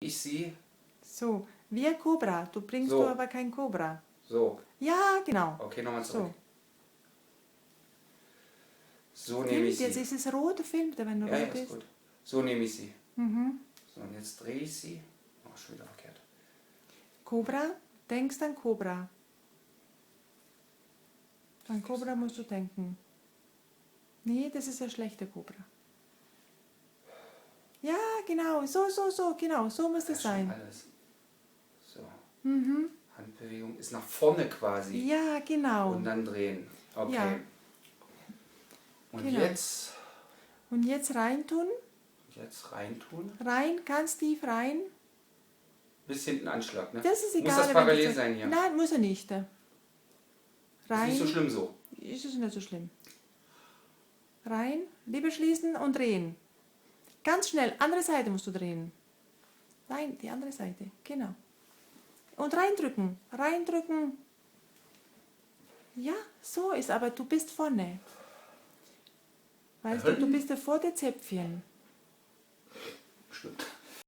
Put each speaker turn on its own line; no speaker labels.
ich sie.
So, wie ein Kobra. Du bringst
So.
du aber kein Kobra.
So.
Ja, genau.
Okay, nochmal zurück.
So.
So nehme ich
Filmt,
sie.
jetzt ist es rot, filmt er, wenn du
Ja,
rot
ist
ist.
gut. So nehme ich sie.
Mhm.
So, und jetzt drehe ich sie. Oh, schon wieder verkehrt.
Kobra, denkst an Kobra. An Kobra musst du denken. Nee, das ist ein schlechter Kobra. Ja, genau, genau, so muss
Das
es
ist schon
sein.
alles. So.
Mhm.
Handbewegung ist nach vorne quasi.
Ja, genau.
Und dann drehen. Okay.
Ja.
Und
Genau.
jetzt
Und jetzt reintun.
reintun.
Rein, ganz tief rein.
Bis hinten Anschlag, ne?
Das ist egal.
Muss das
wenn
parallel
das-
sein hier?
Nein, muss er nicht.
Ist
Rein.
nicht so schlimm so.
Ist es nicht so schlimm. Rein, Lippe schließen und drehen. Ganz schnell, andere Seite musst du drehen. Nein, die andere Seite, genau. Und reindrücken, reindrücken. Ja, so ist, aber du bist vorne. Weißt du, du bist ja vor der Zäpfchen.